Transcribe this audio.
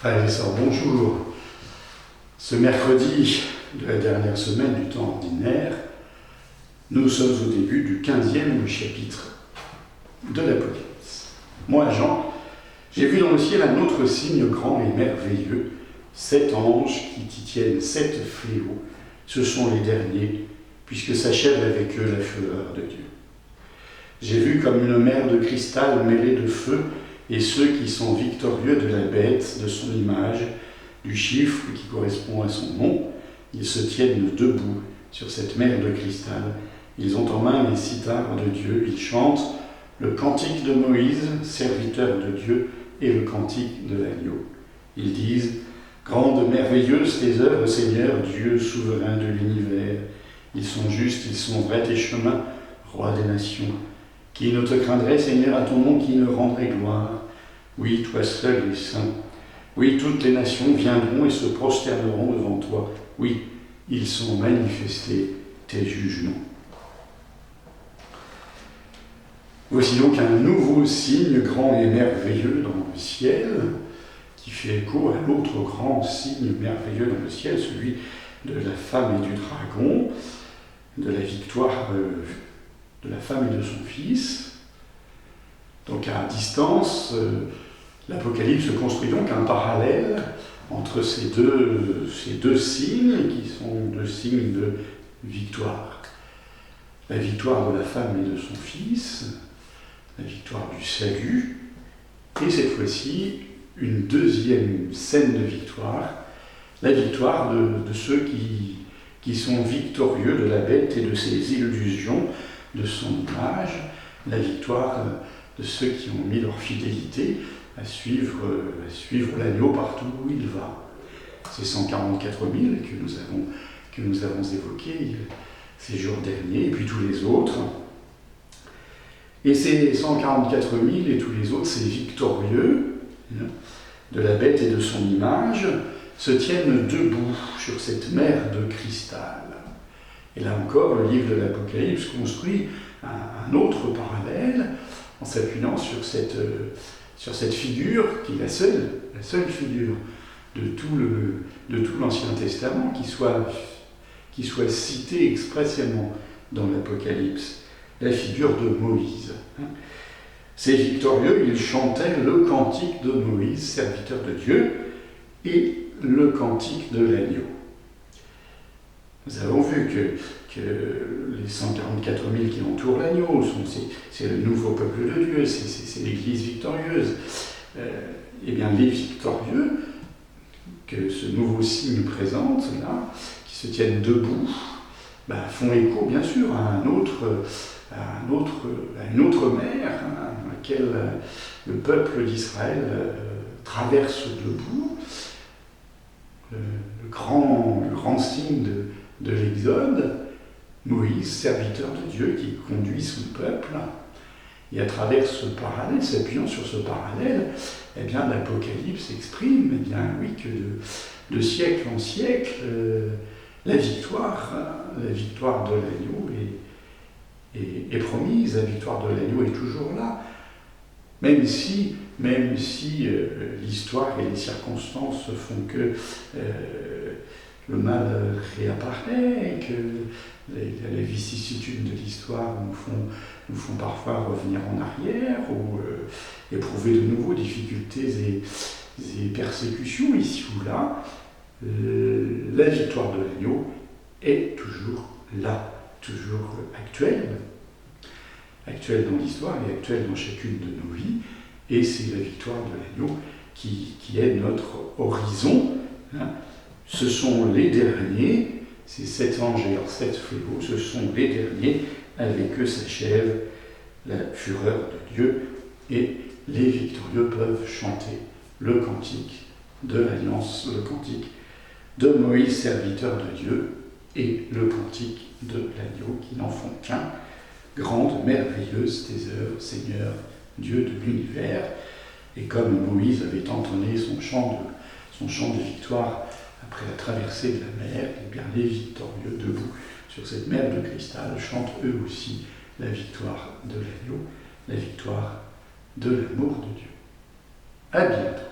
Frères et sœurs, bonjour. Ce mercredi de la dernière semaine du temps ordinaire, nous sommes au début du 15e chapitre de l'Apocalypse. Moi, Jean, j'ai vu dans le ciel un autre signe grand et merveilleux, 7 anges qui y tiennent 7 fléaux. Ce sont les derniers, puisque s'achève avec eux la fureur de Dieu. J'ai vu comme une mer de cristal mêlée de feu, et ceux qui sont victorieux de la bête, de son image, du chiffre qui correspond à son nom, ils se tiennent debout sur cette mer de cristal. Ils ont en main les cithars de Dieu, ils chantent le cantique de Moïse, serviteur de Dieu, et le cantique de l'agneau. Ils disent « Grandes, merveilleuses tes œuvres, Seigneur, Dieu souverain de l'univers. Ils sont justes, ils sont vrais tes chemins, roi des nations. Qui ne te craindrait, Seigneur, à ton nom, qui ne rendrait gloire? Oui, toi seul es saint. Oui, toutes les nations viendront et se prosterneront devant toi. Oui, ils sont manifestés tes jugements. » Voici donc un nouveau signe grand et merveilleux dans le ciel, qui fait écho à l'autre grand signe merveilleux dans le ciel, celui de la femme et du dragon, de la victoire de la femme et de son fils. Donc à distance, l'Apocalypse construit donc un parallèle entre ces deux signes, qui sont deux signes de victoire. La victoire de la femme et de son fils, la victoire du salut, et cette fois-ci, une deuxième scène de victoire, la victoire de ceux qui sont victorieux de la bête et de ses illusions, de son image, la victoire de ceux qui ont mis leur fidélité à suivre l'agneau partout où il va. Ces 144 000 que nous avons évoqués ces jours derniers, et puis tous les autres. Et ces 144 000 et tous les autres, ces victorieux de la bête et de son image, se tiennent debout sur cette mer de cristal. Et là encore, le livre de l'Apocalypse construit un autre parallèle en s'appuyant sur cette figure qui est la seule figure de tout l'Ancien Testament qui soit citée expressément dans l'Apocalypse, la figure de Moïse. Ces victorieux, ils chantaient le cantique de Moïse, serviteur de Dieu, et le cantique de l'agneau. Nous avons vu que les 144 000 qui entourent l'agneau, c'est le nouveau peuple de Dieu, c'est l'Église victorieuse. Eh bien, les victorieux, que ce nouveau signe présente, là, qui se tiennent debout, font écho, bien sûr, à une autre mer, à laquelle le peuple d'Israël traverse debout. Le grand signe de l'Exode, Moïse, serviteur de Dieu, qui conduit son peuple. Et à travers ce parallèle, s'appuyant sur ce parallèle, eh bien, l'Apocalypse exprime, que de siècle en siècle, la victoire de l'agneau est promise, la victoire de l'agneau est toujours là. Même si l'histoire et les circonstances font que le mal réapparaît, que les vicissitudes de l'histoire nous font parfois revenir en arrière ou éprouver de nouveau difficultés et persécutions ici ou là, la victoire de l'agneau est toujours là, toujours actuelle dans l'histoire et actuelle dans chacune de nos vies, et c'est la victoire de l'agneau qui est notre horizon. Ce sont les derniers, ces 7 anges et leurs 7 fléaux, ce sont les derniers, avec eux s'achève la fureur de Dieu, et les victorieux peuvent chanter le cantique de l'Alliance, le cantique de Moïse, serviteur de Dieu, et le cantique de l'agneau, qui n'en font qu'un. Grande, merveilleuse tes œuvres, Seigneur, Dieu de l'univers. Et comme Moïse avait entonné son chant de victoire après la traversée de la mer, eh bien les victorieux debout sur cette mer de cristal chantent eux aussi la victoire de l'agneau, la victoire de l'amour de Dieu. À bientôt.